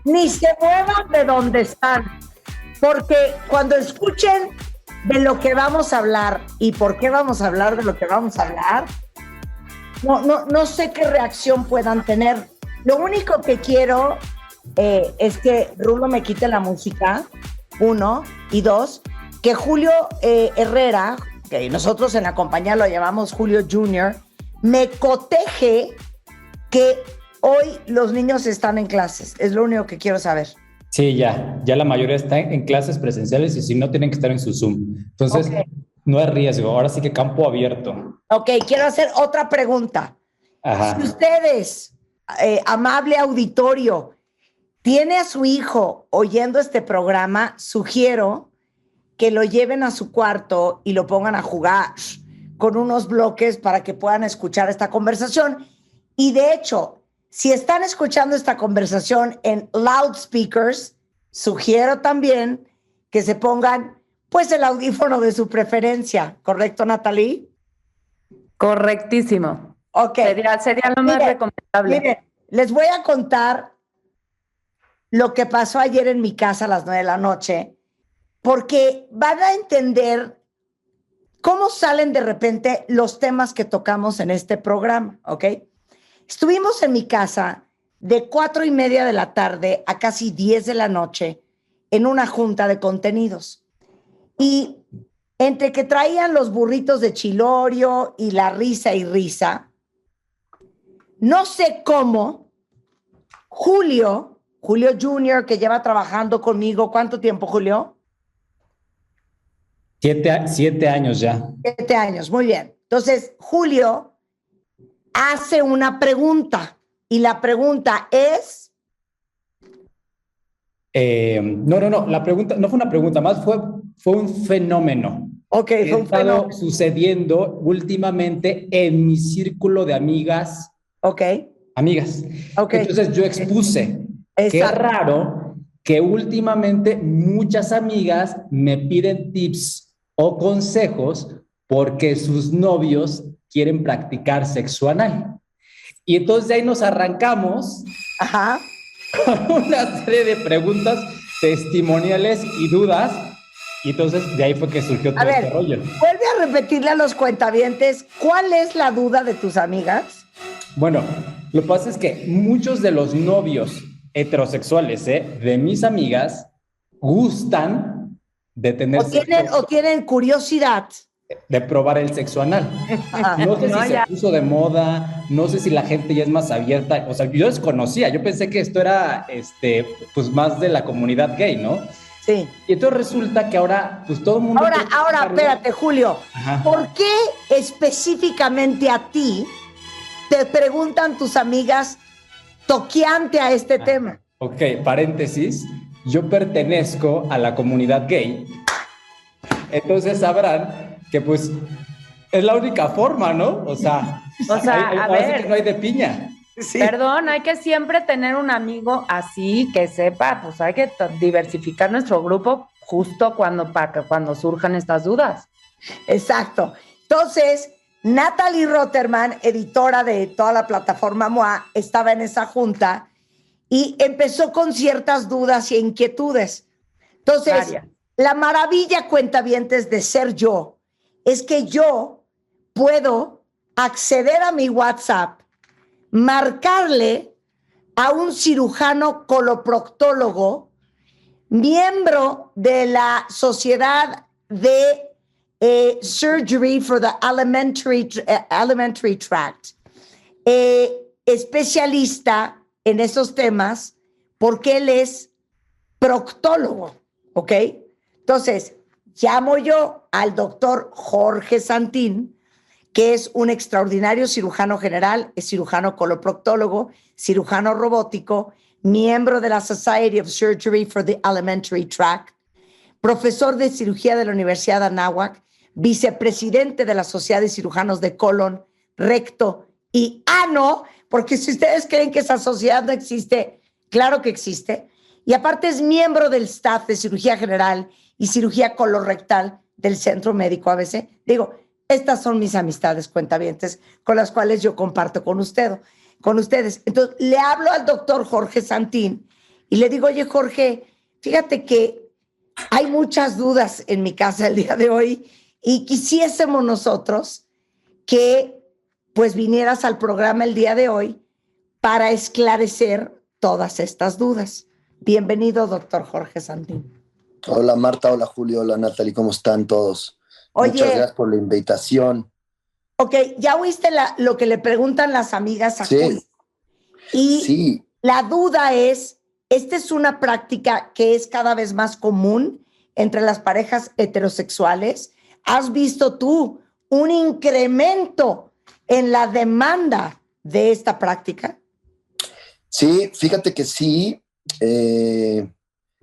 ni se muevan de donde están, porque cuando escuchen de lo que vamos a hablar y por qué vamos a hablar de lo que vamos a hablar, no sé qué reacción puedan tener. Lo único que quiero es que Rulo me quite la música, 1, y 2, que Julio Herrera, que nosotros en la compañía lo llamamos Julio Junior, me coteje que hoy los niños están en clases. Es lo único que quiero saber. Sí, ya la mayoría está en clases presenciales y si no tienen que estar en su Zoom. Entonces, okay, no hay riesgo. Ahora sí que campo abierto. Ok, quiero hacer otra pregunta. Ajá. Si ustedes, amable auditorio, tiene a su hijo oyendo este programa, sugiero que lo lleven a su cuarto y lo pongan a jugar con unos bloques para que puedan escuchar esta conversación. Y de hecho, si están escuchando esta conversación en loudspeakers, sugiero también que se pongan pues el audífono de su preferencia. ¿Correcto, Natalie? Correctísimo. Ok. Sería lo más recomendable. Miren, les voy a contar lo que pasó ayer en mi casa a las 9 de la noche, porque van a entender cómo salen de repente los temas que tocamos en este programa, ¿ok? Estuvimos en mi casa de 4:30 de la tarde a casi 10 de la noche en una junta de contenidos. Y entre que traían los burritos de chilorio y la risa y risa, no sé cómo, Julio Junior, que lleva trabajando conmigo, ¿cuánto tiempo, Julio? 7 años ya. 7 años, muy bien. Entonces, Julio hace una pregunta y la pregunta es... No, la pregunta no fue una pregunta, más fue un fenómeno. Ok, fue un fenómeno. Sucediendo últimamente en mi círculo de amigas. Ok. Amigas. Okay. Entonces yo expuse que es raro que últimamente muchas amigas me piden tips o consejos porque sus novios quieren practicar sexo anal. Y entonces de ahí nos arrancamos. Ajá. Con una serie de preguntas testimoniales y dudas. Y entonces de ahí fue que surgió todo este rollo. Vuelve a repetirle a los cuentavientes, ¿cuál es la duda de tus amigas? Bueno, lo que pasa es que muchos de los novios heterosexuales de mis amigas gustan de tener o tienen curiosidad de probar el sexo anal. No sé si se puso de moda, no sé si la gente ya es más abierta. O sea, yo desconocía, yo pensé que esto era pues más de la comunidad gay, ¿no? Sí. Y entonces resulta que ahora, pues todo el mundo... Ahora, espérate, Julio. Ajá. ¿Por qué específicamente a ti te preguntan tus amigas toqueante a este tema? Ok, paréntesis. Yo pertenezco a la comunidad gay. Entonces sabrán que pues es la única forma, ¿no? O sea a ver, que no hay de piña. Sí. Perdón, hay que siempre tener un amigo así que sepa, pues hay que diversificar nuestro grupo justo para que cuando surjan estas dudas. Exacto. Entonces, Natalie Rotterman, editora de toda la plataforma MOA, estaba en esa junta y empezó con ciertas dudas y inquietudes. Entonces, la maravilla, cuentavientes, de ser yo es que yo puedo acceder a mi WhatsApp, marcarle a un cirujano coloproctólogo, miembro de la Sociedad de Surgery for the Alimentary Tract, especialista en esos temas, porque él es proctólogo, ¿ok? Entonces, llamo yo al doctor Jorge Santín, que es un extraordinario cirujano general, es cirujano coloproctólogo, cirujano robótico, miembro de la Society of Surgery for the Alimentary Tract, profesor de cirugía de la Universidad de Anáhuac, vicepresidente de la Sociedad de Cirujanos de Colon, Recto y Ano, porque si ustedes creen que esa sociedad no existe, claro que existe, y aparte es miembro del staff de cirugía general y cirugía colorectal del Centro Médico ABC. Digo, estas son mis amistades, cuentavientes, con las cuales yo comparto con ustedes. Entonces, le hablo al doctor Jorge Santín y le digo, oye, Jorge, fíjate que hay muchas dudas en mi casa el día de hoy y quisiésemos nosotros que pues vinieras al programa el día de hoy para esclarecer todas estas dudas. Bienvenido, doctor Jorge Santín. Hola Marta, hola Julio, hola Natalie, ¿cómo están todos? Oye, muchas gracias por la invitación. Ok, ya oíste lo que le preguntan las amigas a Sí, Julio. Y sí, la duda es, ¿esta es una práctica que es cada vez más común entre las parejas heterosexuales? ¿Has visto tú un incremento en la demanda de esta práctica? sí, fíjate que sí.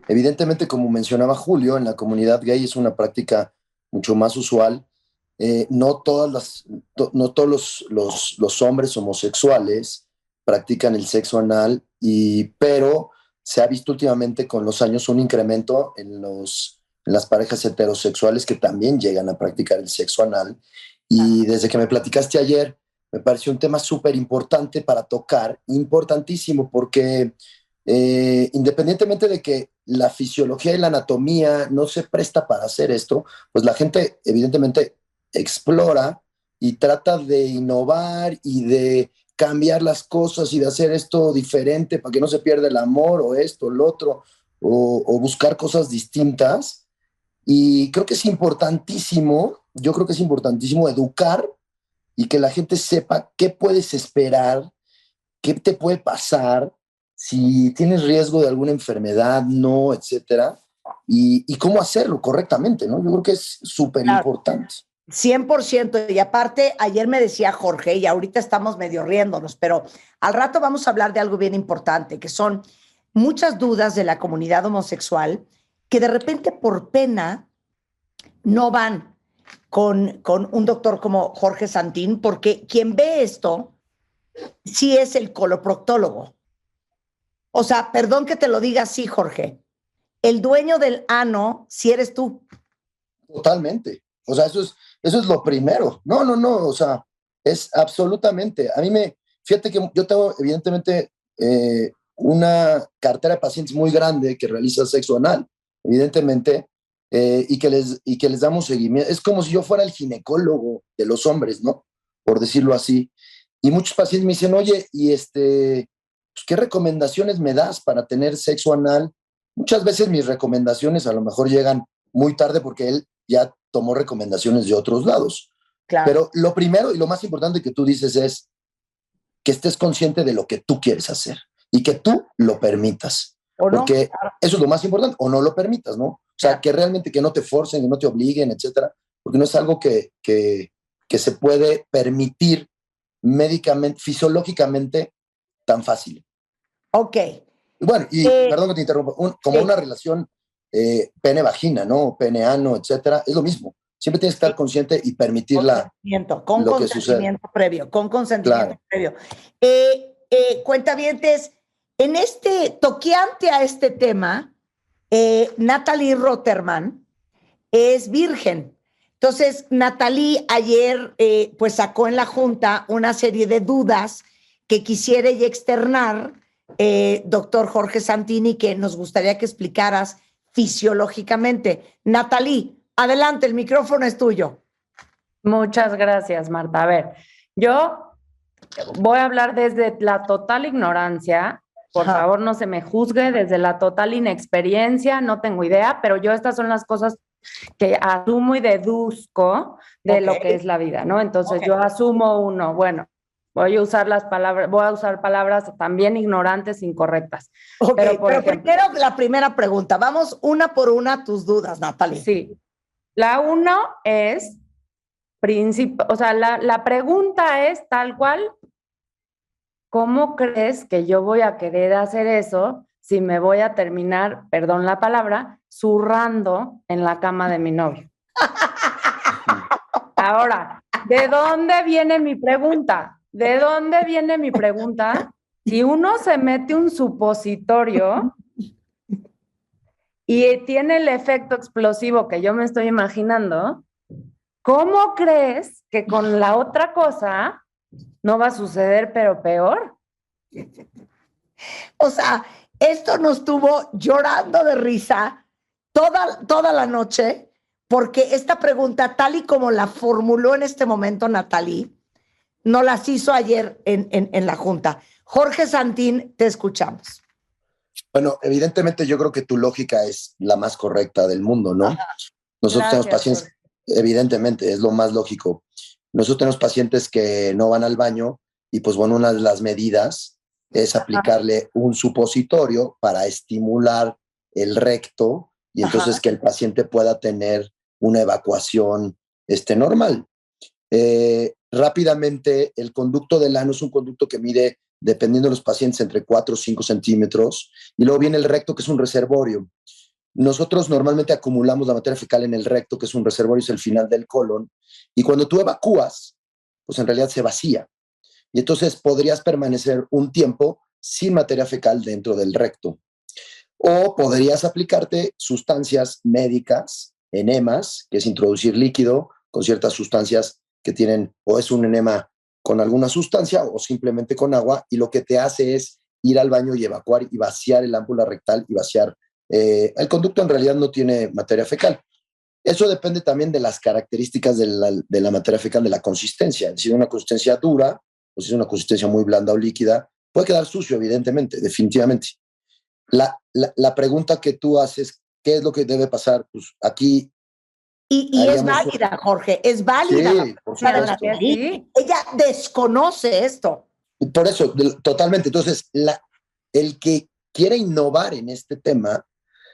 Evidentemente, como mencionaba Julio, en la comunidad gay es una práctica mucho más usual. No todos los hombres homosexuales practican el sexo anal, pero se ha visto últimamente con los años un incremento en las parejas heterosexuales que también llegan a practicar el sexo anal. Y desde que me platicaste ayer, me pareció un tema súper importante para tocar, importantísimo, porque independientemente de que la fisiología y la anatomía no se presta para hacer esto, pues la gente evidentemente explora y trata de innovar y de cambiar las cosas y de hacer esto diferente para que no se pierda el amor o esto, o lo otro, o buscar cosas distintas. Y creo que es importantísimo, yo creo que es importantísimo educar y que la gente sepa qué puedes esperar, qué te puede pasar, si tienes riesgo de alguna enfermedad, no, etcétera, y cómo hacerlo correctamente, ¿no? Yo creo que es súper importante. 100%. Y aparte, ayer me decía Jorge, y ahorita estamos medio riéndonos, pero al rato vamos a hablar de algo bien importante, que son muchas dudas de la comunidad homosexual que de repente por pena no van con un doctor como Jorge Santín, porque quien ve esto sí es el coloproctólogo. O sea, perdón que te lo diga así, Jorge. El dueño del ano, si eres tú. Totalmente. O sea, eso es lo primero. No, o sea, es absolutamente. Fíjate que yo tengo evidentemente una cartera de pacientes muy grande que realiza sexo anal, evidentemente, y que les damos seguimiento. Es como si yo fuera el ginecólogo de los hombres, ¿no? Por decirlo así. Y muchos pacientes me dicen, oye, pues, ¿qué recomendaciones me das para tener sexo anal? Muchas veces mis recomendaciones a lo mejor llegan muy tarde porque él ya tomó recomendaciones de otros lados. Claro. Pero lo primero y lo más importante que tú dices es que estés consciente de lo que tú quieres hacer y que tú lo permitas. ¿O no? Porque eso es lo más importante, o no lo permitas, ¿no? O sea, que realmente que no te forcen, que no te obliguen, etcétera, porque no es algo que se puede permitir médicamente, fisiológicamente tan fácil. Ok. Bueno, y perdón que te interrumpa, como una relación pene-vagina, ¿no? Pene-ano, etcétera, es lo mismo. Siempre tienes que estar consciente y permitir con consentimiento previo, con consentimiento previo. Cuentavientes, en toqueante a este tema, Natalie Rotterman es virgen. Entonces, Natalie ayer pues sacó en la junta una serie de dudas que quisiera ella externar, doctor Jorge Santini, que nos gustaría que explicaras fisiológicamente. Natalie, adelante, el micrófono es tuyo. Muchas gracias, Marta. A ver, yo voy a hablar desde la total ignorancia. Por favor, no se me juzgue, desde la total inexperiencia, no tengo idea, pero estas son las cosas que asumo y deduzco de lo que es la vida, ¿no? Entonces yo asumo bueno, voy a usar palabras también ignorantes, incorrectas. Pero primero la primera pregunta, vamos una por una tus dudas, Natalie. Sí, la uno es, la pregunta es tal cual, ¿cómo crees que yo voy a querer hacer eso si me voy a terminar, perdón la palabra, zurrando en la cama de mi novio? Ahora, ¿de dónde viene mi pregunta? ¿De dónde viene mi pregunta? Si uno se mete un supositorio y tiene el efecto explosivo que yo me estoy imaginando, ¿cómo crees que con la otra cosa no va a suceder, pero peor? O sea, esto nos tuvo llorando de risa toda la noche, porque esta pregunta, tal y como la formuló en este momento Natalie, nos las hizo ayer en la junta. Jorge Santín, te escuchamos. Bueno, evidentemente yo creo que tu lógica es la más correcta del mundo, ¿no? Ajá. Nosotros tenemos Gracias, pacientes, evidentemente, es lo más lógico. Nosotros tenemos pacientes que no van al baño y pues bueno, una de las medidas es aplicarle un supositorio para estimular el recto y entonces que el paciente pueda tener una evacuación normal. Rápidamente, el conducto del ano es un conducto que mide, dependiendo de los pacientes, entre 4 o 5 centímetros, y luego viene el recto, que es un reservorio. Nosotros normalmente acumulamos la materia fecal en el recto, que es un reservorio, es el final del colon, y cuando tú evacúas, pues en realidad se vacía. Y entonces podrías permanecer un tiempo sin materia fecal dentro del recto. O podrías aplicarte sustancias médicas, enemas, que es introducir líquido con ciertas sustancias que tienen, o es un enema con alguna sustancia o simplemente con agua, y lo que te hace es ir al baño y evacuar y vaciar el ámpula rectal y vaciar. El conducto en realidad no tiene materia fecal. Eso depende también de las características de la materia fecal, de la consistencia. Si es una consistencia dura o si es una consistencia muy blanda o líquida, puede quedar sucio, evidentemente, definitivamente. La pregunta que tú haces, ¿qué es lo que debe pasar? Pues aquí... Y es válida, Jorge, es válida. Sí, por supuesto. Sí. Ella desconoce esto. Por eso, totalmente. Entonces, el que quiere innovar en este tema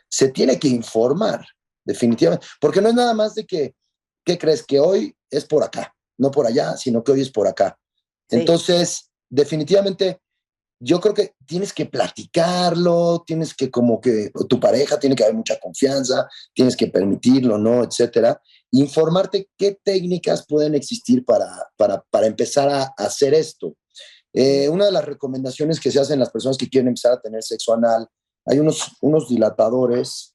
se tiene que informar, definitivamente. Porque no es nada más de que, ¿qué crees? Que hoy es por acá, no por allá, sino que hoy es por acá. Sí. Entonces, definitivamente, yo creo que tienes que platicarlo, tienes que como que tu pareja tiene que haber mucha confianza, tienes que permitirlo, ¿no? Etcétera. Informarte qué técnicas pueden existir para empezar a hacer esto. Una de las recomendaciones que se hacen las personas que quieren empezar a tener sexo anal, hay unos dilatadores,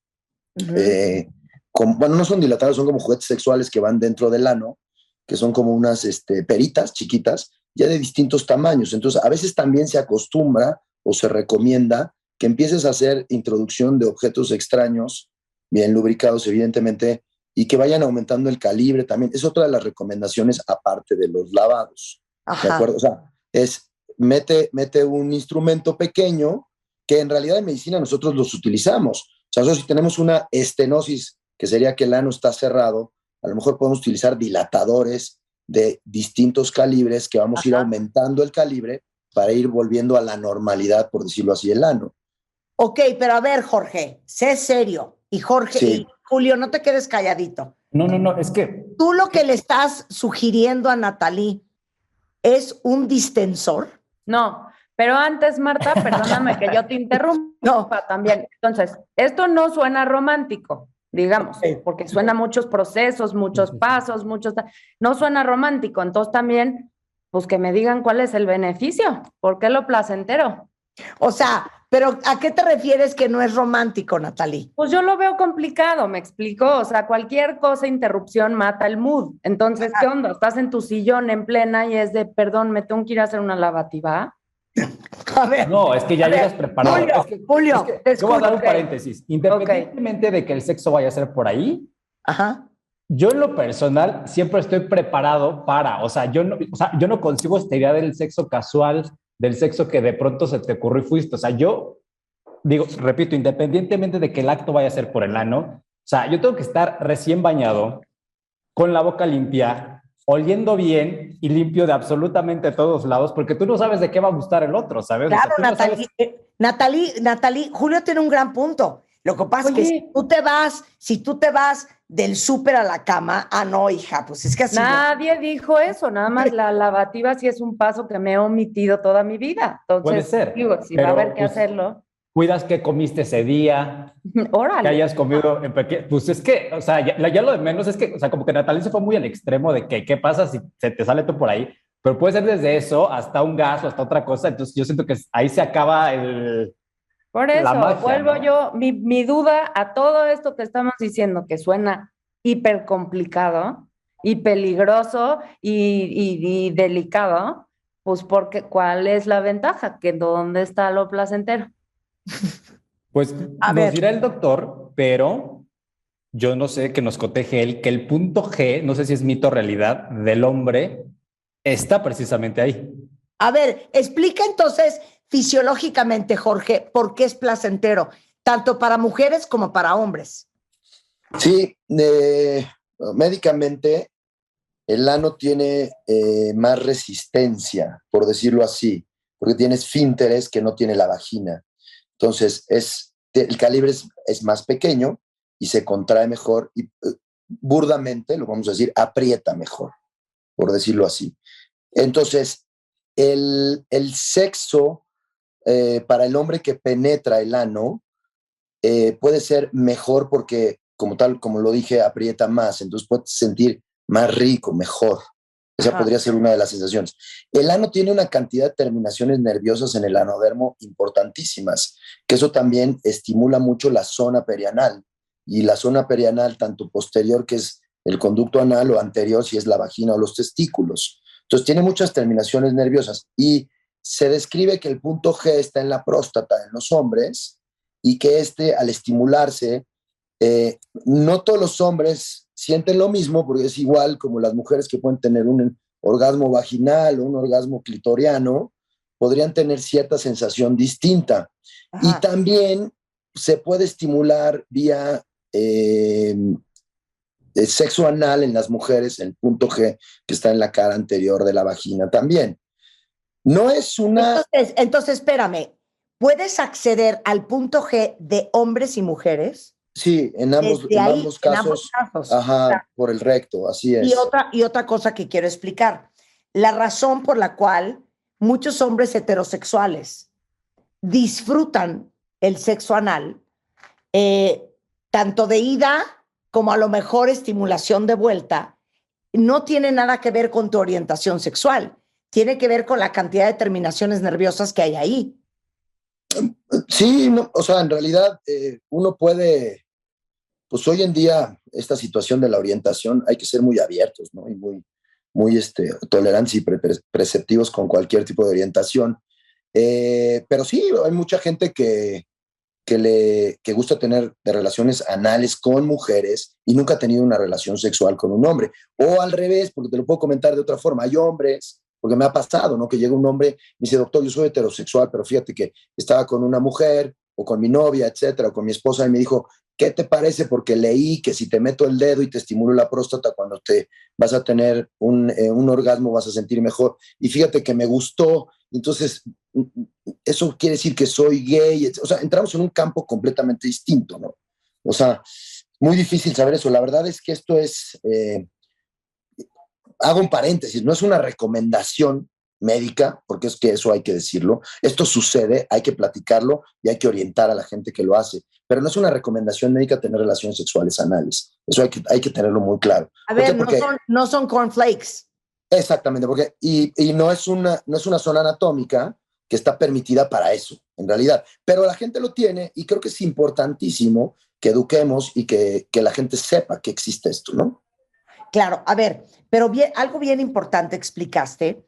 bueno, no son dilatadores, son como juguetes sexuales que van dentro del ano, que son como unas peritas chiquitas, ya de distintos tamaños. Entonces, a veces también se acostumbra o se recomienda que empieces a hacer introducción de objetos extraños, bien lubricados, evidentemente, y que vayan aumentando el calibre también. Es otra de las recomendaciones aparte de los lavados. Ajá. ¿De acuerdo? O sea, mete un instrumento pequeño que en realidad en medicina nosotros los utilizamos. O sea, nosotros si tenemos una estenosis, que sería que el ano está cerrado, a lo mejor podemos utilizar dilatadores de distintos calibres que vamos a ir aumentando el calibre para ir volviendo a la normalidad, por decirlo así, el ano. Ok, pero a ver, Jorge, sé serio. Y Jorge, sí. Y Julio, no te quedes calladito. No, es que... Tú lo que le estás sugiriendo a Natalie es un distensor. No, pero antes, Marta, perdóname que yo te interrumpa también. Entonces, esto no suena romántico, digamos, porque suena muchos procesos, muchos pasos, no suena romántico. Entonces también, pues que me digan cuál es el beneficio, ¿por qué lo placentero? O sea, pero ¿a qué te refieres que no es romántico, Natalie? Pues yo lo veo complicado, ¿me explico? O sea, cualquier cosa, interrupción mata el mood. Entonces, ¿qué onda? Estás en tu sillón en plena y es de, perdón, me tengo que ir a hacer una lavativa. A ver. No, es que ya llegas preparado. Julio, yo voy a dar un paréntesis. Independientemente de que el sexo vaya a ser por ahí, yo en lo personal siempre estoy preparado para, o sea, yo no consigo esta idea del sexo casual, del sexo que de pronto se te ocurrió y fuiste. O sea, yo digo, repito, independientemente de que el acto vaya a ser por el ano, o sea, yo tengo que estar recién bañado, con la boca limpia, oliendo bien y limpio de absolutamente todos lados, porque tú no sabes de qué va a gustar el otro, ¿sabes? Claro, o sea, Natalie, Julio tiene un gran punto. Lo que pasa es que si tú te vas del súper a la cama, no, hija, pues es que así. Nadie dijo eso, nada más la lavativa sí es un paso que me he omitido toda mi vida. Entonces, puede ser. Digo, si va a haber que hacerlo. Cuidas qué comiste ese día, órale, que hayas comido en pequeño. Pues es que, o sea, ya lo de menos es que, o sea, como que Natalie se fue muy al extremo de que qué pasa si se te sale todo por ahí, pero puede ser desde eso hasta un gas o hasta otra cosa. Entonces yo siento que ahí se acaba el... Por eso, magia, vuelvo, ¿no? Yo, mi duda a todo esto que estamos diciendo, que suena hiper complicado y peligroso y delicado, pues porque ¿cuál es la ventaja? Que ¿dónde está lo placentero? Pues A nos ver. dirá el doctor, pero yo no sé, que nos coteje él, que el punto G, no sé si es mito o realidad, del hombre está precisamente ahí. A ver, explica entonces fisiológicamente, Jorge, por qué es placentero, tanto para mujeres como para hombres. Sí, médicamente el ano tiene más resistencia, por decirlo así, porque tiene esfínteres que no tiene la vagina. Entonces, el calibre es más pequeño y se contrae mejor y burdamente, lo vamos a decir, aprieta mejor, por decirlo así. Entonces, el sexo para el hombre que penetra el ano puede ser mejor porque, como tal, como lo dije, aprieta más, entonces puedes sentir más rico, mejor. Esa Ajá. podría ser una de las sensaciones. El ano tiene una cantidad de terminaciones nerviosas en el anodermo importantísimas, que eso también estimula mucho la zona perianal. Y la zona perianal, tanto posterior, que es el conducto anal, o anterior, si es la vagina o los testículos. Entonces tiene muchas terminaciones nerviosas. Y se describe que el punto G está en la próstata en los hombres y que al estimularse, no todos los hombres sienten lo mismo, porque es igual como las mujeres que pueden tener un orgasmo vaginal o un orgasmo clitoriano, podrían tener cierta sensación distinta. Ajá. Y también se puede estimular vía sexo anal en las mujeres, el punto G, que está en la cara anterior de la vagina también. No es una... Entonces, espérame, ¿puedes acceder al punto G de hombres y mujeres? Sí, en ambos En ambos casos, casos. ajá, por el recto, así es. Y otra cosa que quiero explicar. La razón por la cual muchos hombres heterosexuales disfrutan el sexo anal, tanto de ida como a lo mejor estimulación de vuelta, no tiene nada que ver con tu orientación sexual. Tiene que ver con la cantidad de terminaciones nerviosas que hay ahí. Sí, no, o sea, en realidad uno puede, pues hoy en día, esta situación de la orientación, hay que ser muy abiertos, ¿no? Y muy tolerantes y preceptivos con cualquier tipo de orientación. Pero sí, hay mucha gente que gusta tener de relaciones anales con mujeres y nunca ha tenido una relación sexual con un hombre. O al revés, porque te lo puedo comentar de otra forma, hay hombres, porque me ha pasado, ¿no? Que llega un hombre y me dice, doctor, yo soy heterosexual, pero fíjate que estaba con una mujer o con mi novia, etcétera, o con mi esposa, y me dijo, ¿qué te parece? Porque leí que si te meto el dedo y te estimulo la próstata, cuando te vas a tener un orgasmo vas a sentir mejor. Y fíjate que me gustó. Entonces, eso quiere decir que soy gay. O sea, entramos en un campo completamente distinto, ¿no? O sea, muy difícil saber eso. La verdad es que esto es, hago un paréntesis, no es una recomendación médica, porque es que eso hay que decirlo. Esto sucede, hay que platicarlo y hay que orientar a la gente que lo hace. Pero no es una recomendación médica tener relaciones sexuales anales. Eso hay que tenerlo muy claro. A ver, porque no son cornflakes. Exactamente, porque y no es una zona anatómica que está permitida para eso, en realidad. Pero la gente lo tiene y creo que es importantísimo que eduquemos y que la gente sepa que existe esto, ¿no? Claro, a ver, pero algo bien importante explicaste,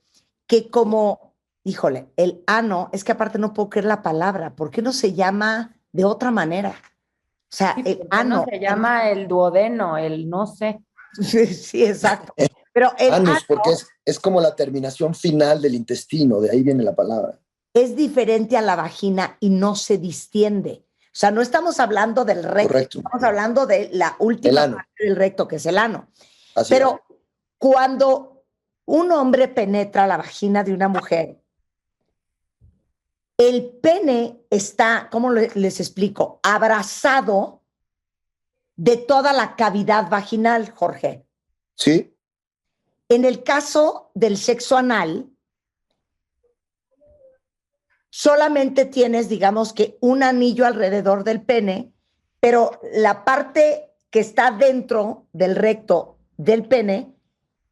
que como, híjole, el ano, es que aparte no puedo creer la palabra, ¿por qué no se llama de otra manera? O sea, Sí, el ¿por qué no ano. se llama el duodeno, el no sé? Sí, exacto. Pero el Anus, ano porque es como la terminación final del intestino, de ahí viene la palabra. es diferente a la vagina y no se distiende. O sea, no estamos hablando del recto, Correcto. estamos hablando de la El última ano. parte del recto, que es el ano. Así Pero cuando un hombre penetra la vagina de una mujer, el pene está, ¿cómo les explico? Abrazado de toda la cavidad vaginal, Jorge. Sí. En el caso del sexo anal, solamente tienes, digamos que un anillo alrededor del pene, pero la parte que está dentro del recto del pene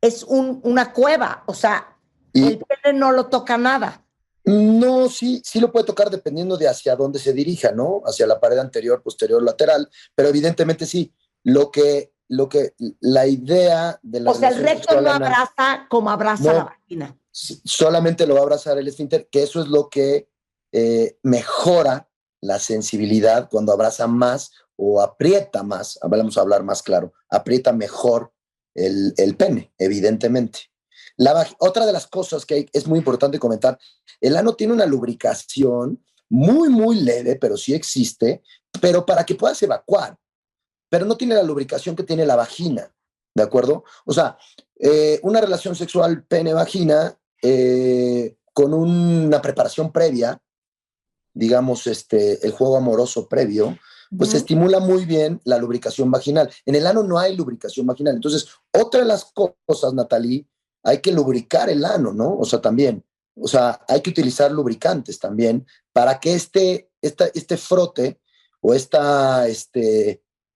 es una cueva, o sea, Y el pene no lo toca nada. no, sí lo puede tocar dependiendo de hacia dónde se dirija, ¿no? Hacia la pared anterior, posterior, lateral, pero evidentemente sí. La idea de la O sea, el relación recto sexual no anal, abraza como abraza la no, vagina. solamente lo va a abrazar el esfínter, que eso es lo que mejora la sensibilidad cuando abraza más o aprieta más, vamos a hablar más claro, aprieta mejor el pene, evidentemente. Otra de las cosas que es muy importante comentar, el ano tiene una lubricación muy, muy leve, pero sí existe, pero para que puedas evacuar, pero no tiene la lubricación que tiene la vagina, ¿de acuerdo? O sea, una relación sexual pene-vagina con una preparación previa, digamos, el juego amoroso previo, pues se estimula muy bien la lubricación vaginal. En el ano no hay lubricación vaginal. Entonces, otra de las cosas, Natalie, hay que lubricar el ano, ¿no? O sea, también, o sea, hay que utilizar lubricantes también para que este frote o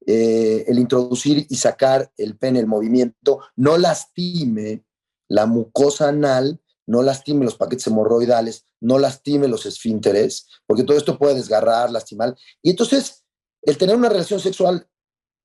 el introducir y sacar el pene, el movimiento, no lastime la mucosa anal, no lastime los paquetes hemorroidales, no lastime los esfínteres, porque todo esto puede desgarrar, lastimar. Y entonces, el tener una relación sexual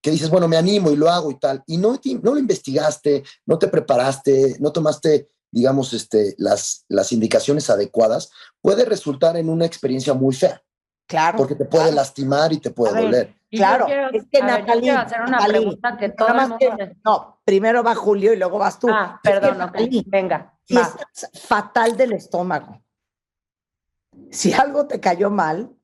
que dices, bueno, me animo y lo hago y tal, y no lo investigaste, no te preparaste, no tomaste, digamos, las indicaciones adecuadas, puede resultar en una experiencia muy fea. Claro. Porque te puede lastimar y te puede doler. Claro, es que Natalie, yo quiero hacer una pregunta que todo el mundo... No, primero va Julio y luego vas tú. Perdón, Natalie, venga. Si estás fatal del estómago, si algo te cayó mal,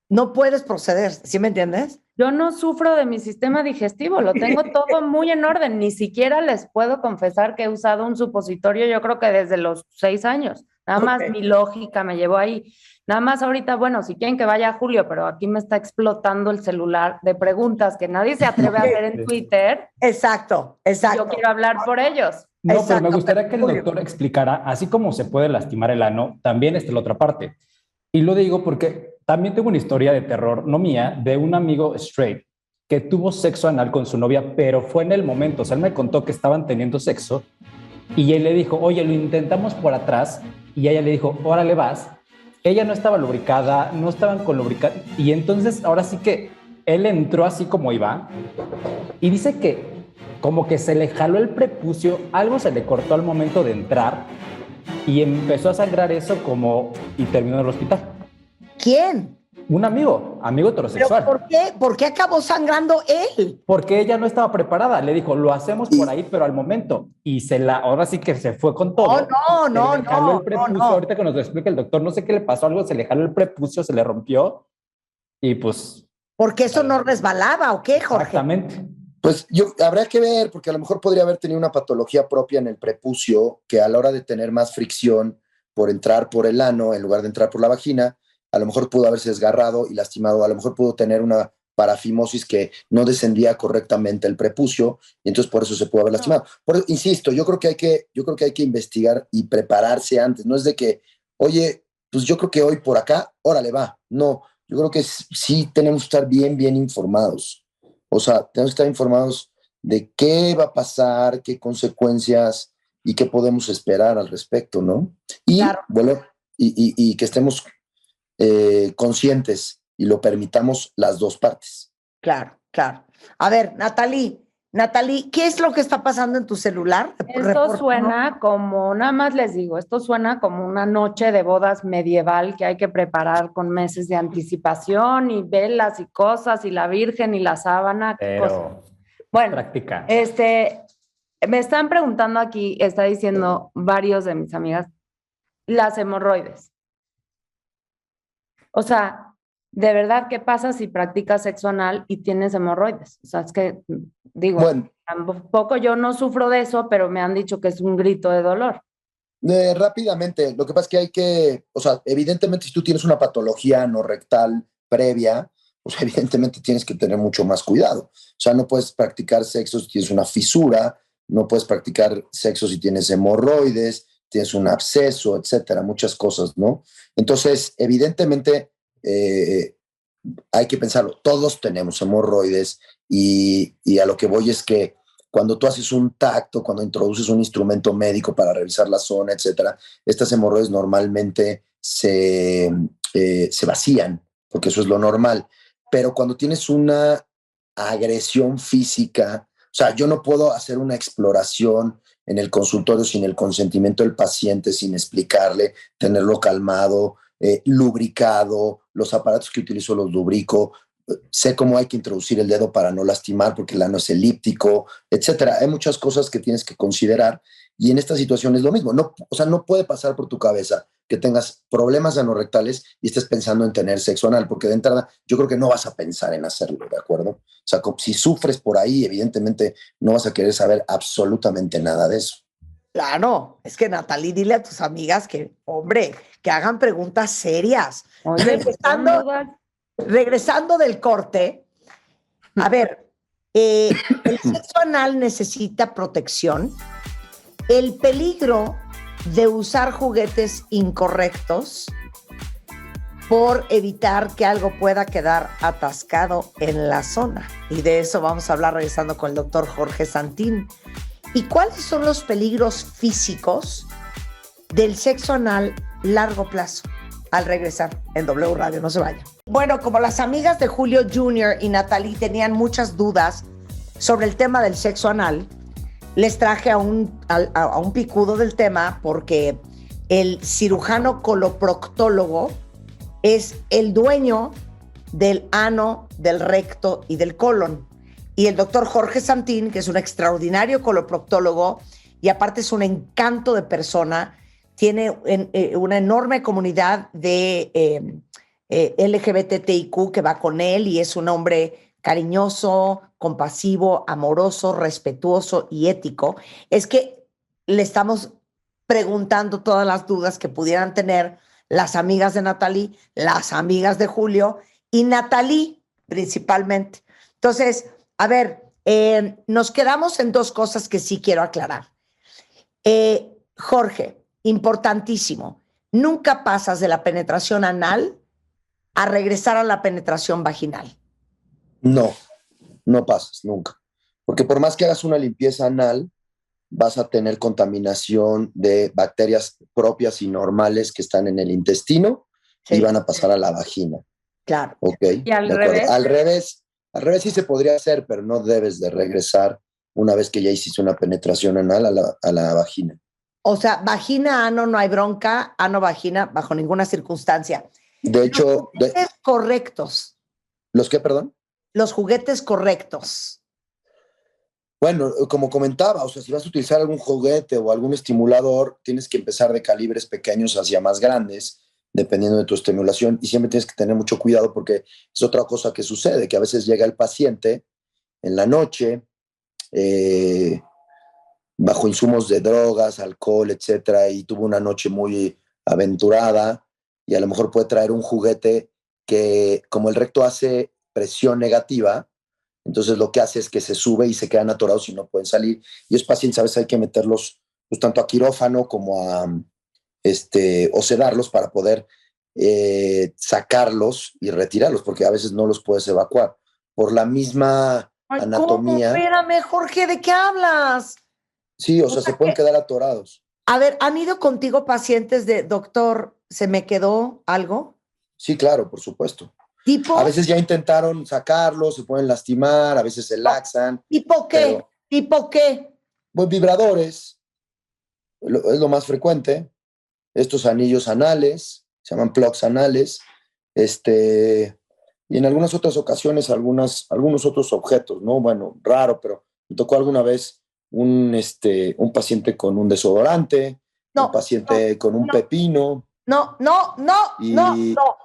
no puedes proceder, ¿sí me entiendes? Yo no sufro de mi sistema digestivo, lo tengo todo muy en orden. Ni siquiera les puedo confesar que he usado un supositorio, yo creo que desde los 6 años. Nada más mi lógica me llevó ahí. Nada más ahorita, bueno, si quieren que vaya Julio, pero aquí me está explotando el celular de preguntas que nadie se atreve a hacer en Twitter. Exacto. Yo quiero hablar por ellos. No, pero me gustaría que el doctor explicara, así como se puede lastimar el ano, también está la otra parte. Y lo digo porque también tengo una historia de terror, no mía, de un amigo straight que tuvo sexo anal con su novia, pero fue en el momento. O sea, él me contó que estaban teniendo sexo y él le dijo, oye, lo intentamos por atrás. Y ella le dijo, órale, vas. Ella no estaba lubricada, no estaban con lubricante. Y entonces, ahora sí que él entró así como iba y dice que como que se le jaló el prepucio, algo se le cortó al momento de entrar y empezó a sangrar eso y terminó en el hospital. ¿Quién? Un amigo heterosexual. ¿Pero por qué acabó sangrando él? Porque ella no estaba preparada. Le dijo, lo hacemos por ahí, pero al momento. Y ahora sí que se fue con todo. No. El prepucio. Ahorita que nos lo explica el doctor, no sé qué le pasó, algo se le jaló el prepucio, se le rompió y pues... Porque eso no resbalaba, ¿o qué, Jorge? Exactamente. Pues habría que ver, porque a lo mejor podría haber tenido una patología propia en el prepucio, que a la hora de tener más fricción por entrar por el ano en lugar de entrar por la vagina, a lo mejor pudo haberse desgarrado y lastimado, a lo mejor pudo tener una parafimosis que no descendía correctamente el prepucio, y entonces por eso se pudo haber lastimado. Insisto, yo creo que hay que investigar y prepararse antes, no es de que, oye, pues yo creo que hoy por acá, órale, va. No, yo creo que sí tenemos que estar bien informados. O sea, tenemos que estar informados de qué va a pasar, qué consecuencias y qué podemos esperar al respecto, ¿no? Y, claro, bueno, y que estemos conscientes y lo permitamos las dos partes. Claro. A ver, Natalie, ¿qué es lo que está pasando en tu celular? Esto suena como, nada más les digo, esto suena como una noche de bodas medieval que hay que preparar con meses de anticipación y velas y cosas y la virgen y la sábana. Pero bueno, práctica. Me están preguntando aquí, está diciendo varios de mis amigas, las hemorroides. O sea, de verdad, ¿qué pasa si practicas sexo anal y tienes hemorroides? O sea, es que, digo, bueno, tampoco yo no sufro de eso, pero me han dicho que es un grito de dolor. Rápidamente, lo que pasa es que o sea, evidentemente si tú tienes una patología anorrectal previa, pues evidentemente tienes que tener mucho más cuidado. O sea, no puedes practicar sexo si tienes una fisura, no puedes practicar sexo si tienes hemorroides, tienes un absceso, etcétera, muchas cosas, ¿no? Entonces, evidentemente, hay que pensarlo. Todos tenemos hemorroides y a lo que voy es que cuando tú haces un tacto, cuando introduces un instrumento médico para revisar la zona, etcétera, estas hemorroides normalmente se vacían, porque eso es lo normal. Pero cuando tienes una agresión física, o sea, yo no puedo hacer una exploración en el consultorio sin el consentimiento del paciente, sin explicarle, tenerlo calmado, lubricado, los aparatos que utilizo los lubrico, sé cómo hay que introducir el dedo para no lastimar porque el ano es elíptico, etcétera. Hay muchas cosas que tienes que considerar y en esta situación es lo mismo. No, o sea, no puede pasar por tu cabeza que tengas problemas anorrectales y estés pensando en tener sexo anal, porque de entrada yo creo que no vas a pensar en hacerlo, ¿de acuerdo? O sea, si sufres por ahí, evidentemente no vas a querer saber absolutamente nada de eso. Claro, es que Natalie, dile a tus amigas que, hombre, que hagan preguntas serias. Oye, Regresando del corte, a ver, el sexo anal necesita protección. El peligro de usar juguetes incorrectos por evitar que algo pueda quedar atascado en la zona. Y de eso vamos a hablar regresando con el doctor Jorge Santín. ¿Y cuáles son los peligros físicos del sexo anal largo plazo? Al regresar en W Radio, no se vayan. Bueno, como las amigas de Julio Jr. y Natalie tenían muchas dudas sobre el tema del sexo anal, les traje a un picudo del tema porque el cirujano coloproctólogo es el dueño del ano, del recto y del colon. Y el doctor Jorge Santín, que es un extraordinario coloproctólogo y aparte es un encanto de persona, tiene una enorme comunidad de LGBTIQ que va con él y es un hombre cariñoso, compasivo, amoroso, respetuoso y ético. Es que le estamos preguntando todas las dudas que pudieran tener las amigas de Natalie, las amigas de Julio y Natalie principalmente. Entonces, a ver, nos quedamos en dos cosas que sí quiero aclarar. Jorge, importantísimo, nunca pasas de la penetración anal a regresar a la penetración vaginal. No, no pasas nunca. Porque por más que hagas una limpieza anal, vas a tener contaminación de bacterias propias y normales que están en el intestino y van a pasar a la vagina. Claro. ¿Ok? ¿Y al revés? Al revés sí se podría hacer, pero no debes de regresar una vez que ya hiciste una penetración anal a la vagina. O sea, vagina, ano, no hay bronca, ano, vagina, bajo ninguna circunstancia. De hecho... Los juguetes correctos. ¿Los qué, perdón? Los juguetes correctos. Bueno, como comentaba, o sea, si vas a utilizar algún juguete o algún estimulador, tienes que empezar de calibres pequeños hacia más grandes, dependiendo de tu estimulación, y siempre tienes que tener mucho cuidado porque es otra cosa que sucede, que a veces llega el paciente en la noche, bajo insumos de drogas, alcohol, etcétera, y tuvo una noche muy aventurada, y a lo mejor puede traer un juguete que, como el recto hace presión negativa, entonces lo que hace es que se sube y se quedan atorados y no pueden salir. Y esos pacientes a veces hay que meterlos pues, tanto a quirófano como a o sedarlos para poder sacarlos y retirarlos, porque a veces no los puedes evacuar. Por la misma anatomía. ¿Cómo? Espérame, Jorge, ¿de qué hablas? Sí, o sea, se pueden quedar atorados. A ver, ¿han ido contigo pacientes de doctor, se me quedó algo? Sí, claro, por supuesto. ¿Tipo? A veces ya intentaron sacarlos, se pueden lastimar, a veces se laxan. ¿Tipo qué? Pero, ¿tipo qué? Pues vibradores, es lo más frecuente. Estos anillos anales, se llaman plugs anales, y en algunas otras ocasiones algunos otros objetos, ¿no? Bueno, raro, pero me tocó alguna vez un paciente con un desodorante, un paciente con un pepino.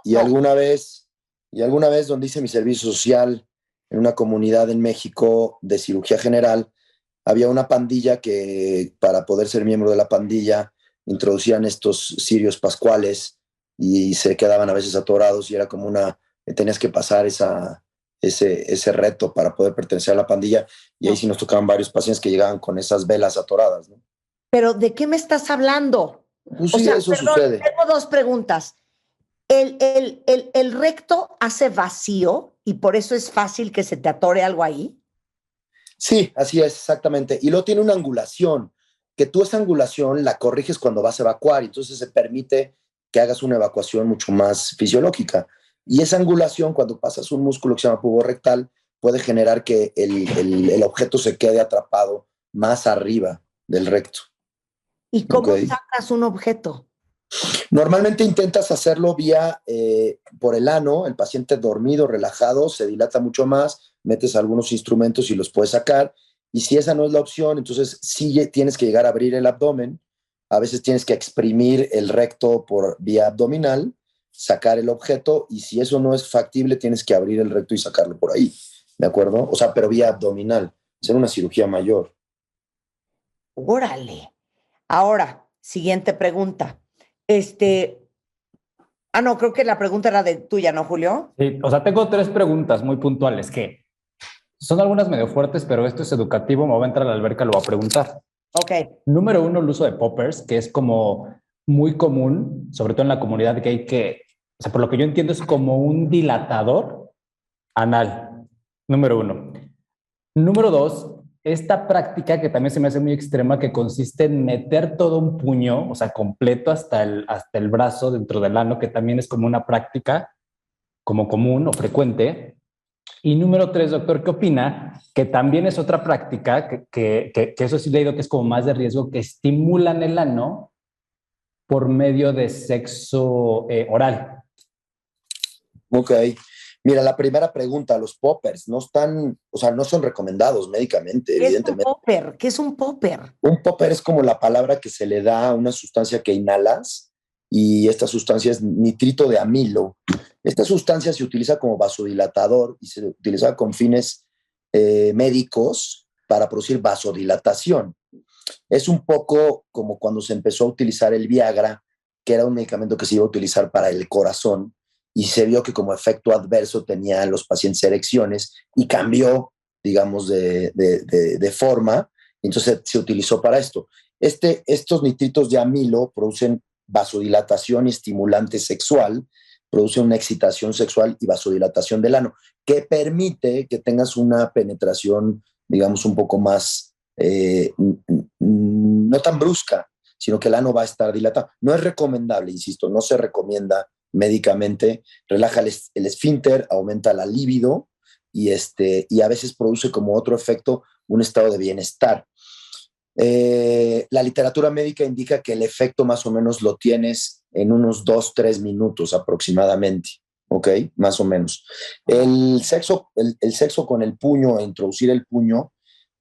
Y alguna vez donde hice mi servicio social en una comunidad en México de cirugía general, había una pandilla que para poder ser miembro de la pandilla introducían estos cirios pascuales y se quedaban a veces atorados y era como tenías que pasar ese reto para poder pertenecer a la pandilla y ahí sí nos tocaban varios pacientes que llegaban con esas velas atoradas, ¿no? Pero ¿de qué me estás hablando? Pues sí, eso sucede. Tengo dos preguntas. ¿El recto hace vacío y por eso es fácil que se te atore algo ahí? Sí, así es, exactamente. Y luego tiene una angulación, que tú esa angulación la corriges cuando vas a evacuar, y entonces se permite que hagas una evacuación mucho más fisiológica. Y esa angulación, cuando pasas un músculo que se llama pubo rectal, puede generar que el objeto se quede atrapado más arriba del recto. ¿Y cómo sacas un objeto? Normalmente intentas hacerlo vía por el ano, el paciente dormido, relajado, se dilata mucho más, metes algunos instrumentos y los puedes sacar. Y si esa no es la opción, entonces sí tienes que llegar a abrir el abdomen. A veces tienes que exprimir el recto por vía abdominal, sacar el objeto, y si eso no es factible, tienes que abrir el recto y sacarlo por ahí. ¿De acuerdo? O sea, pero vía abdominal. Hacer una cirugía mayor. Órale. Ahora, siguiente pregunta. No, creo que la pregunta era de tuya, ¿no, Julio? Sí, o sea, tengo 3 preguntas muy puntuales que son algunas medio fuertes, pero esto es educativo. Me voy a entrar a la alberca, lo voy a preguntar. Ok. Número 1, el uso de poppers, que es como muy común, sobre todo en la comunidad gay, que, o sea, por lo que yo entiendo, es como un dilatador anal. Número 1. Número 2, esta práctica que también se me hace muy extrema, que consiste en meter todo un puño, o sea, completo hasta el brazo dentro del ano, que también es como una práctica como común o frecuente. Y número 3, doctor, ¿qué opina? Que también es otra práctica, que eso sí he leído que es como más de riesgo, que estimulan el ano por medio de sexo oral. Ok. Mira, la primera pregunta, los poppers no están, o sea, no son recomendados médicamente, ¿Qué es un evidentemente. popper? ¿Qué es un popper? Un popper es como la palabra que se le da a una sustancia que inhalas, y esta sustancia es nitrito de amilo. Esta sustancia se utiliza como vasodilatador y se utiliza con fines médicos para producir vasodilatación. Es un poco como cuando se empezó a utilizar el Viagra, que era un medicamento que se iba a utilizar para el corazón, y se vio que como efecto adverso tenía en los pacientes erecciones y cambió, digamos, de forma. Entonces se utilizó para esto. Estos nitritos de amilo producen vasodilatación y estimulante sexual, producen una excitación sexual y vasodilatación del ano, que permite que tengas una penetración, digamos, un poco más, no tan brusca, sino que el ano va a estar dilatado. No es recomendable, insisto, no se recomienda médicamente. Relaja el esfínter, aumenta la libido y a veces produce como otro efecto un estado de bienestar. La literatura médica indica que el efecto más o menos lo tienes en unos 2-3 minutos aproximadamente, ¿ok? Más o menos. El sexo con el puño, introducir el puño,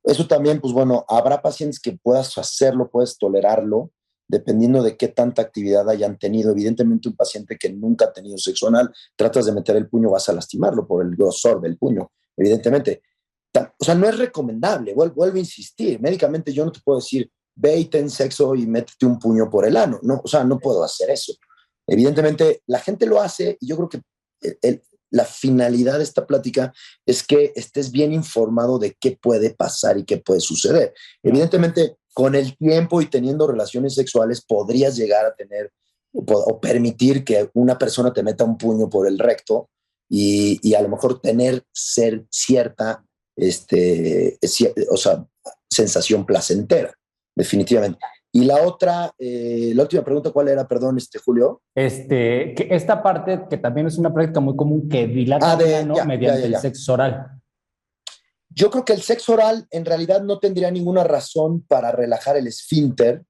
eso también, pues bueno, habrá pacientes que puedas hacerlo, puedes tolerarlo, dependiendo de qué tanta actividad hayan tenido. Evidentemente, un paciente que nunca ha tenido sexo anal, tratas de meter el puño, vas a lastimarlo por el grosor del puño, evidentemente. O sea, no es recomendable, vuelvo a insistir, médicamente yo no te puedo decir, ve y ten sexo y métete un puño por el ano, no, o sea, no puedo hacer eso. Evidentemente, la gente lo hace, y yo creo que la finalidad de esta plática es que estés bien informado de qué puede pasar y qué puede suceder. Evidentemente, con el tiempo y teniendo relaciones sexuales, podrías llegar a tener o permitir que una persona te meta un puño por el recto y a lo mejor tener cierta o sea, sensación placentera, definitivamente. Y la última pregunta, ¿cuál era? Perdón, Julio. Que esta parte, que también es una práctica muy común, que dilata el ano mediante el sexo oral. Yo creo que el sexo oral en realidad no tendría ninguna razón para relajar el esfínter.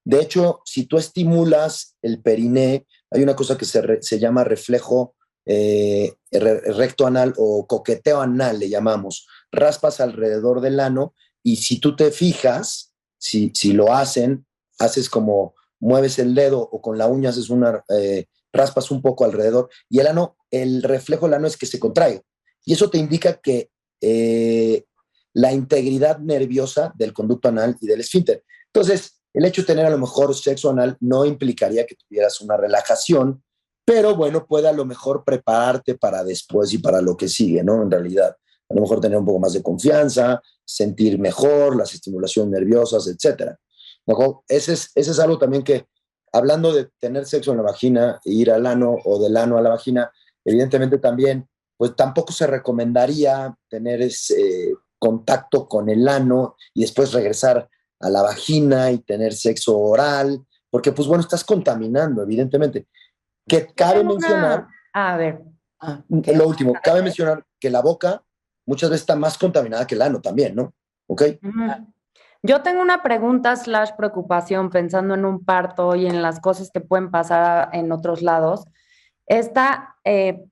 De hecho, si tú estimulas el periné, hay una cosa que se llama reflejo recto anal o coqueteo anal, le llamamos. Raspas alrededor del ano y si tú te fijas, si lo haces como mueves el dedo o con la uña haces raspas un poco alrededor y el reflejo del ano es que se contrae. Y eso te indica que la integridad nerviosa del conducto anal y del esfínter. Entonces, el hecho de tener a lo mejor sexo anal no implicaría que tuvieras una relajación, pero bueno, puede a lo mejor prepararte para después y para lo que sigue, ¿no? En realidad, a lo mejor tener un poco más de confianza, sentir mejor las estimulaciones nerviosas, etcétera. Ese es algo también que, hablando de tener sexo en la vagina e ir al ano o del ano a la vagina, evidentemente también, pues tampoco se recomendaría tener ese contacto con el ano y después regresar a la vagina y tener sexo oral, porque pues bueno, estás contaminando, evidentemente. Que cabe mencionar, a ver, lo último, cabe mencionar que la boca muchas veces está más contaminada que el ano también, ¿no? ¿Ok? Yo tengo una pregunta / preocupación pensando en un parto y en las cosas que pueden pasar en otros lados. Esta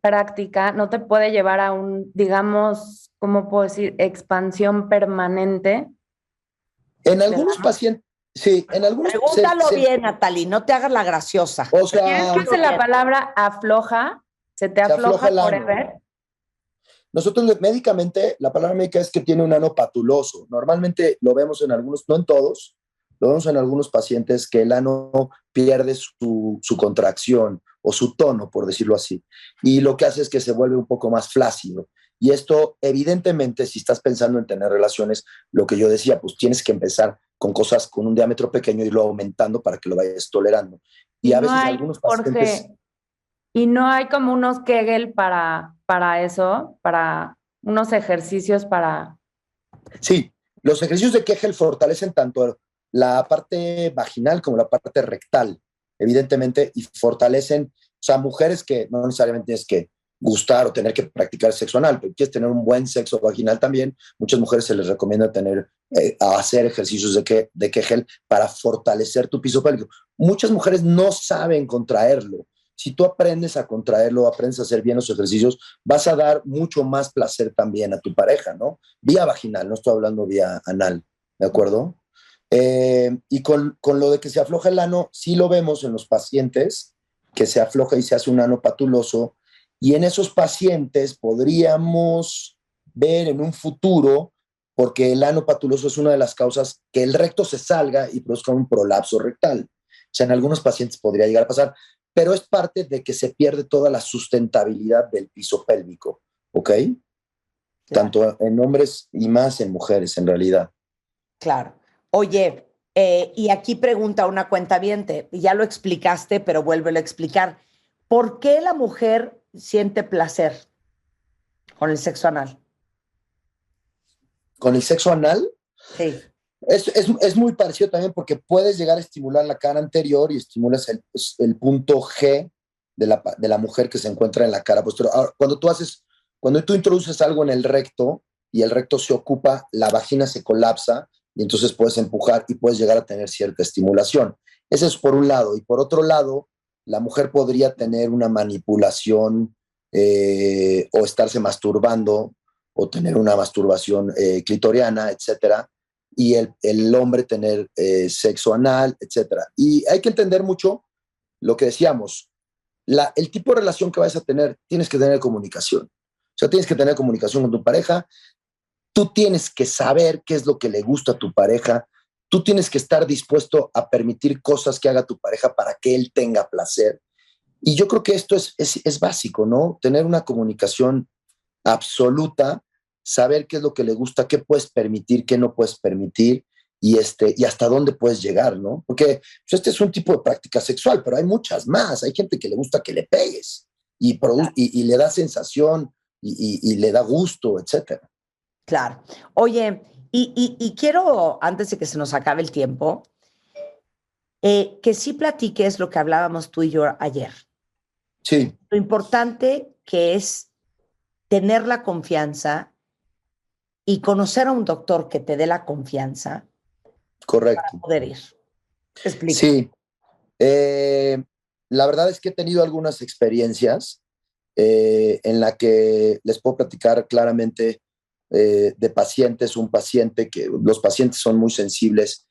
práctica no te puede llevar a un, digamos, ¿cómo puedo decir? Expansión permanente. En algunos pacientes, sí, en algunos... Pregúntalo bien, Natalie, no te hagas la graciosa. O ¿Quieres sea, que use la palabra afloja? ¿Se te afloja el ano. forever? Nosotros médicamente, la palabra médica es que tiene un ano patuloso. Normalmente lo vemos en algunos, no en todos, lo vemos en algunos pacientes que el ano pierde su contracción o su tono, por decirlo así. Y lo que hace es que se vuelve un poco más flácido. Y esto, evidentemente, si estás pensando en tener relaciones, lo que yo decía, pues tienes que empezar con cosas con un diámetro pequeño y luego aumentando para que lo vayas tolerando. Y a veces algunos pacientes... Jorge, y no hay como unos Kegel para eso, para unos ejercicios para... Sí, los ejercicios de Kegel fortalecen tanto la parte vaginal como la parte rectal, evidentemente, y fortalecen, o sea, mujeres que no necesariamente tienes que gustar o tener que practicar sexo anal, pero quieres tener un buen sexo vaginal también, muchas mujeres se les recomienda hacer ejercicios de Kegel para fortalecer tu piso pélvico. Muchas mujeres no saben contraerlo. Si tú aprendes a contraerlo, aprendes a hacer bien los ejercicios, vas a dar mucho más placer también a tu pareja, ¿no? Vía vaginal, no estoy hablando vía anal, ¿de acuerdo? Y con lo de que se afloja el ano, sí lo vemos en los pacientes, que se afloja y se hace un ano patuloso, y en esos pacientes podríamos ver en un futuro, porque el ano patuloso es una de las causas que el recto se salga y produzca un prolapso rectal. O sea, en algunos pacientes podría llegar a pasar, pero es parte de que se pierde toda la sustentabilidad del piso pélvico, ¿ok? Claro. Tanto en hombres y más en mujeres, en realidad. Claro. Oye, y aquí pregunta una cuentaviente, ya lo explicaste, pero vuélvelo a explicar. ¿Por qué la mujer siente placer con el sexo anal? ¿Con el sexo anal? Sí. Es muy parecido también porque puedes llegar a estimular la cara anterior y estimulas el punto G de la mujer que se encuentra en la cara posterior. Ahora, cuando tú introduces algo en el recto y el recto se ocupa, la vagina se colapsa y entonces puedes empujar y puedes llegar a tener cierta estimulación. Eso es por un lado. Y por otro lado, la mujer podría tener una manipulación o estarse masturbando o tener una masturbación clitoriana, etcétera, y el hombre tener sexo anal, etcétera. Y hay que entender mucho lo que decíamos, el tipo de relación que vas a tener, tienes que tener comunicación. O sea, tienes que tener comunicación con tu pareja, tú tienes que saber qué es lo que le gusta a tu pareja, tú tienes que estar dispuesto a permitir cosas que haga tu pareja para que él tenga placer. Y yo creo que esto es básico, ¿no? Tener una comunicación absoluta, saber qué es lo que le gusta, qué puedes permitir, qué no puedes permitir y hasta dónde puedes llegar, ¿no? Porque pues, este es un tipo de práctica sexual, pero hay muchas más. Hay gente que le gusta que le pegues y le da sensación y le da gusto, etcétera. Claro. Oye, y quiero, antes de que se nos acabe el tiempo, que sí platiques lo que hablábamos tú y yo ayer. Sí. Lo importante que es tener la confianza y conocer a un doctor que te dé la confianza. Correcto. Para poder ir. Explica. Sí. La verdad es que he tenido algunas experiencias en la que les puedo platicar claramente de pacientes, un paciente que los pacientes son muy sensibles.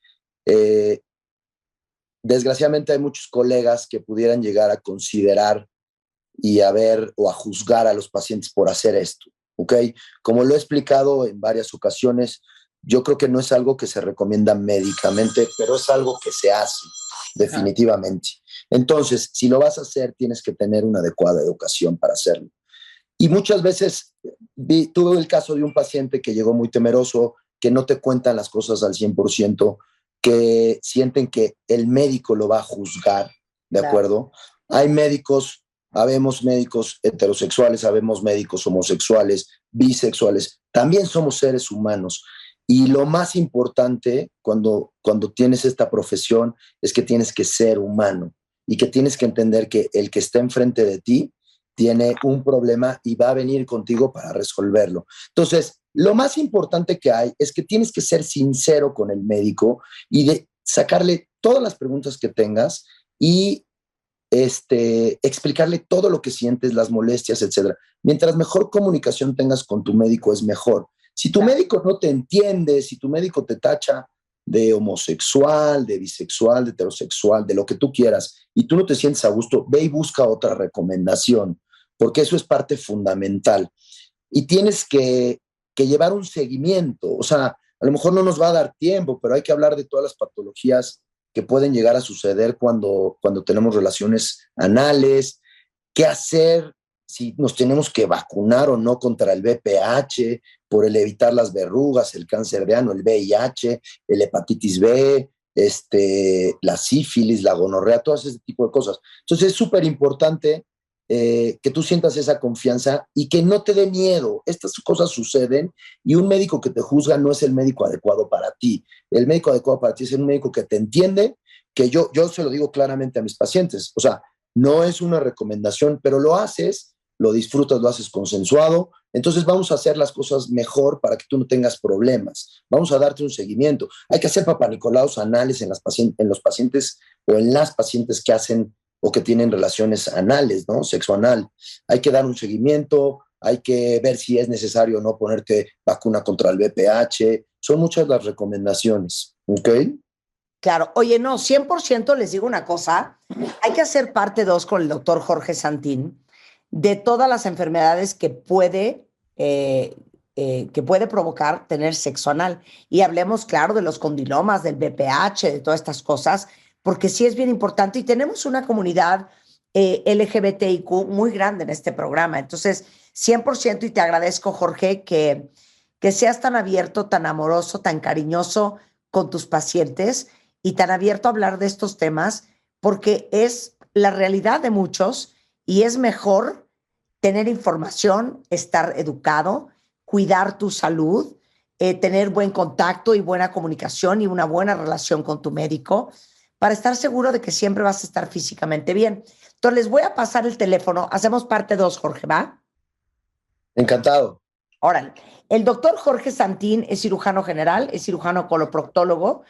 Desgraciadamente hay muchos colegas que pudieran llegar a considerar y a ver o a juzgar a los pacientes por hacer esto, ¿ok? Como lo he explicado en varias ocasiones, yo creo que no es algo que se recomienda médicamente, pero es algo que se hace definitivamente. Entonces, si lo vas a hacer, tienes que tener una adecuada educación para hacerlo. Y muchas veces tuve el caso de un paciente que llegó muy temeroso, que no te cuentan las cosas al 100%, que sienten que el médico lo va a juzgar, ¿de acuerdo? Hay médicos, habemos médicos heterosexuales, habemos médicos homosexuales, bisexuales, también somos seres humanos. Y lo más importante cuando tienes esta profesión es que tienes que ser humano y que tienes que entender que el que está enfrente de ti tiene un problema y va a venir contigo para resolverlo. Entonces, lo más importante que hay es que tienes que ser sincero con el médico y de sacarle todas las preguntas que tengas y explicarle todo lo que sientes, las molestias, etcétera. Mientras mejor comunicación tengas con tu médico, es mejor. Si tu médico no te entiende, si tu médico te tacha de homosexual, de bisexual, de heterosexual, de lo que tú quieras, y tú no te sientes a gusto, ve y busca otra recomendación, porque eso es parte fundamental. Y tienes que llevar un seguimiento. O sea, a lo mejor no nos va a dar tiempo, pero hay que hablar de todas las patologías que pueden llegar a suceder cuando tenemos relaciones anales, qué hacer si nos tenemos que vacunar o no contra el VPH, por el evitar las verrugas, el cáncer de ano, el VIH, el hepatitis B, la sífilis, la gonorrea, todo ese tipo de cosas. Entonces es súper importante que tú sientas esa confianza y que no te dé miedo. Estas cosas suceden y un médico que te juzga no es el médico adecuado para ti. El médico adecuado para ti es un médico que te entiende, que yo se lo digo claramente a mis pacientes. O sea, no es una recomendación, pero lo haces, lo disfrutas, lo haces consensuado. Entonces vamos a hacer las cosas mejor para que tú no tengas problemas. Vamos a darte un seguimiento. Hay que hacer papanicolaos anales en los pacientes o en las pacientes que hacen o que tienen relaciones anales, ¿no? Sexo anal. Hay que dar un seguimiento, hay que ver si es necesario o no ponerte vacuna contra el VPH. Son muchas las recomendaciones, ¿ok? Claro. Oye, no, 100% les digo una cosa. Hay que hacer parte 2 con el doctor Jorge Santín de todas las enfermedades que puede provocar tener sexo anal. Y hablemos, claro, de los condilomas, del VPH, de todas estas cosas, porque sí es bien importante y tenemos una comunidad LGBTIQ muy grande en este programa. Entonces, 100% y te agradezco, Jorge, que seas tan abierto, tan amoroso, tan cariñoso con tus pacientes y tan abierto a hablar de estos temas, porque es la realidad de muchos y es mejor tener información, estar educado, cuidar tu salud, tener buen contacto y buena comunicación y una buena relación con tu médico para estar seguro de que siempre vas a estar físicamente bien. Entonces, les voy a pasar el teléfono. Hacemos parte 2, Jorge, ¿va? Encantado. Órale. El doctor Jorge Santín es cirujano general, es cirujano coloproctólogo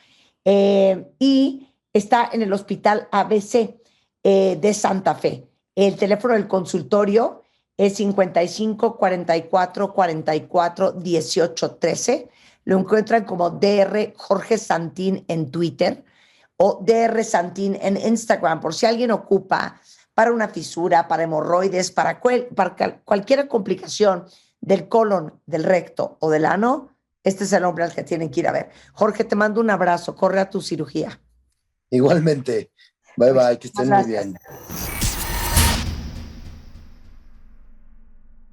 y está en el Hospital ABC de Santa Fe. El teléfono del consultorio es 55 44 44 18 13. Lo encuentran como DR Jorge Santín en Twitter o DR Santín en Instagram, por si alguien ocupa para una fisura, para hemorroides, para cualquier complicación del colon, del recto o del ano. Este es el hombre al que tienen que ir a ver. Jorge, te mando un abrazo. Corre a tu cirugía. Igualmente. Bye, bye. Que estén muy bien.